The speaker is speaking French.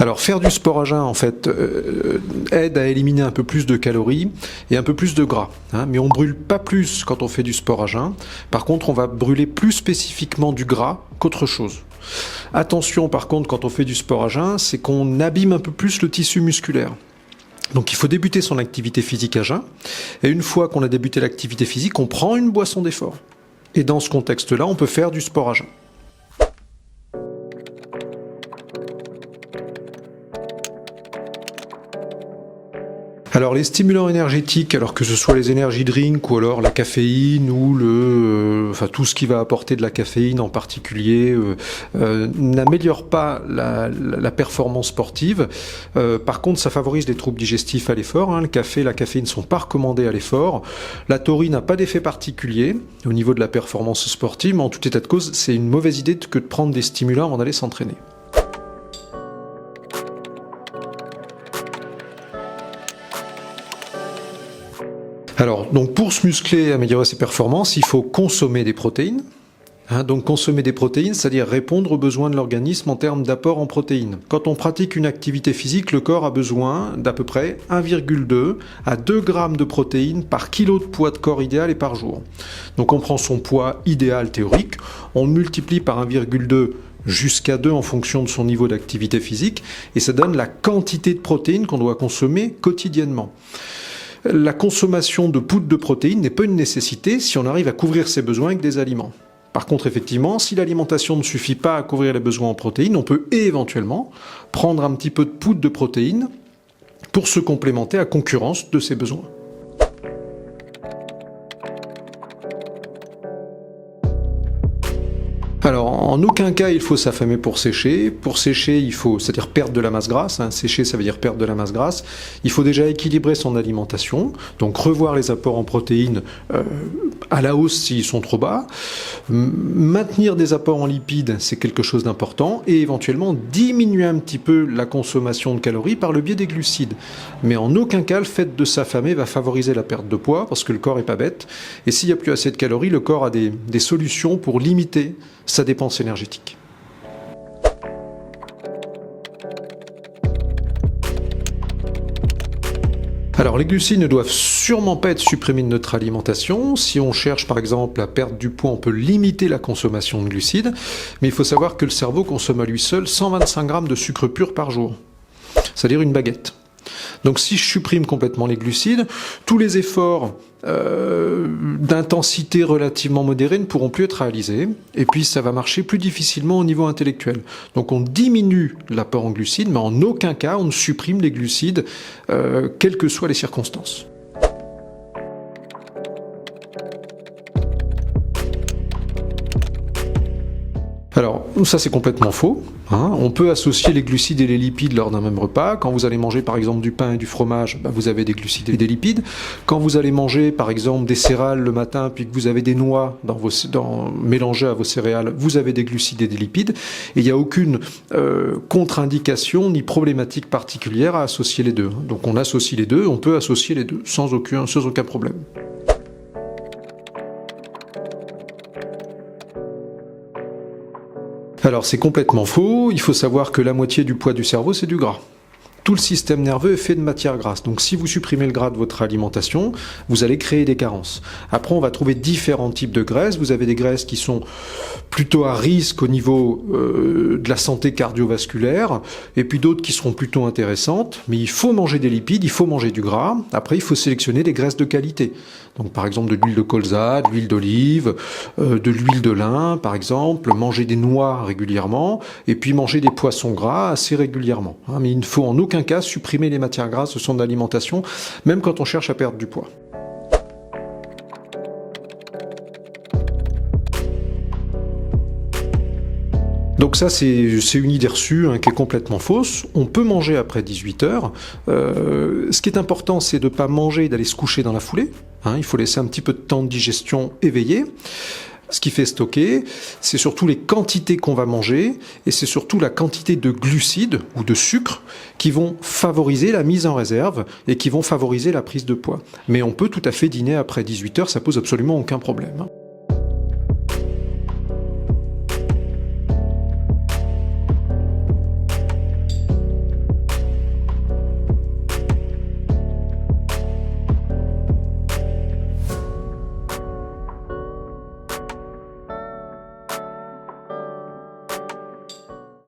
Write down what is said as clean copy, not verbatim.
Alors faire du sport à jeun en fait aide à éliminer un peu plus de calories et un peu plus de gras, hein, mais on brûle pas plus quand on fait du sport à jeun. Par contre, on va brûler plus spécifiquement du gras qu'autre chose. Attention par contre quand on fait du sport à jeun, c'est qu'on abîme un peu plus le tissu musculaire. Donc il faut débuter son activité physique à jeun, et une fois qu'on a débuté l'activité physique, on prend une boisson d'effort. Et dans ce contexte-là, on peut faire du sport à jeun. Alors les stimulants énergétiques, alors que ce soit les energy drinks ou alors la caféine ou enfin tout ce qui va apporter de la caféine en particulier, n'améliore pas la performance sportive. Par contre, ça favorise les troubles digestifs à l'effort. Hein. Le café et la caféine ne sont pas recommandés à l'effort. La taurine n'a pas d'effet particulier au niveau de la performance sportive, mais en tout état de cause, c'est une mauvaise idée que de prendre des stimulants avant d'aller s'entraîner. Alors, donc pour se muscler et améliorer ses performances, il faut consommer des protéines. Donc consommer des protéines, c'est-à-dire répondre aux besoins de l'organisme en termes d'apport en protéines. Quand on pratique une activité physique, le corps a besoin d'à peu près 1,2 à 2 grammes de protéines par kilo de poids de corps idéal et par jour. Donc on prend son poids idéal théorique, on le multiplie par 1,2 jusqu'à 2 en fonction de son niveau d'activité physique, et ça donne la quantité de protéines qu'on doit consommer quotidiennement. La consommation de poudre de protéines n'est pas une nécessité si on arrive à couvrir ses besoins avec des aliments. Par contre, effectivement, si l'alimentation ne suffit pas à couvrir les besoins en protéines, on peut éventuellement prendre un petit peu de poudre de protéines pour se complémenter à concurrence de ses besoins. Alors, en aucun cas, il faut s'affamer pour sécher. Pour sécher, il faut, c'est-à-dire perdre de la masse grasse. Hein. Sécher, ça veut dire perdre de la masse grasse. Il faut déjà équilibrer son alimentation, donc revoir les apports en protéines à la hausse s'ils sont trop bas. Maintenir des apports en lipides, c'est quelque chose d'important. Et éventuellement, diminuer un petit peu la consommation de calories par le biais des glucides. Mais en aucun cas, le fait de s'affamer va favoriser la perte de poids, parce que le corps n'est pas bête. Et s'il n'y a plus assez de calories, le corps a des solutions pour limiter sa dépense énergétique. Alors les glucides ne doivent sûrement pas être supprimés de notre alimentation. Si on cherche par exemple à perdre du poids, on peut limiter la consommation de glucides, mais il faut savoir que le cerveau consomme à lui seul 125 grammes de sucre pur par jour, c'est-à-dire une baguette. Donc si je supprime complètement les glucides, tous les efforts d'intensité relativement modérée ne pourront plus être réalisés, et puis ça va marcher plus difficilement au niveau intellectuel. Donc on diminue l'apport en glucides, mais en aucun cas on ne supprime les glucides, quelles que soient les circonstances. Alors, ça c'est complètement faux. On peut associer les glucides et les lipides lors d'un même repas. Quand vous allez manger par exemple du pain et du fromage, vous avez des glucides et des lipides. Quand vous allez manger par exemple des céréales le matin, puis que vous avez des noix mélangées à vos céréales, vous avez des glucides et des lipides. Et il n'y a aucune contre-indication ni problématique particulière à associer les deux. Donc on associe les deux, on peut associer les deux sans aucun problème. Alors c'est complètement faux, il faut savoir que la moitié du poids du cerveau c'est du gras. Tout le système nerveux est fait de matière grasse, donc si vous supprimez le gras de votre alimentation, vous allez créer des carences. Après on va trouver différents types de graisses, vous avez des graisses qui sont plutôt à risque au niveau de la santé cardiovasculaire, et puis d'autres qui seront plutôt intéressantes, mais il faut manger des lipides, il faut manger du gras, après il faut sélectionner des graisses de qualité. Donc par exemple de l'huile de colza, de l'huile d'olive, de l'huile de lin par exemple, manger des noix régulièrement, et puis manger des poissons gras assez régulièrement. Mais il ne faut en aucun cas supprimer les matières grasses de son alimentation, même quand on cherche à perdre du poids. Donc ça, c'est une idée reçue qui est complètement fausse. On peut manger après 18 heures. Ce qui est important, c'est de ne pas manger et d'aller se coucher dans la foulée. Il faut laisser un petit peu de temps de digestion éveillé. Ce qui fait stocker, c'est surtout les quantités qu'on va manger et c'est surtout la quantité de glucides ou de sucre qui vont favoriser la mise en réserve et qui vont favoriser la prise de poids. Mais on peut tout à fait dîner après 18 heures, ça pose absolument aucun problème.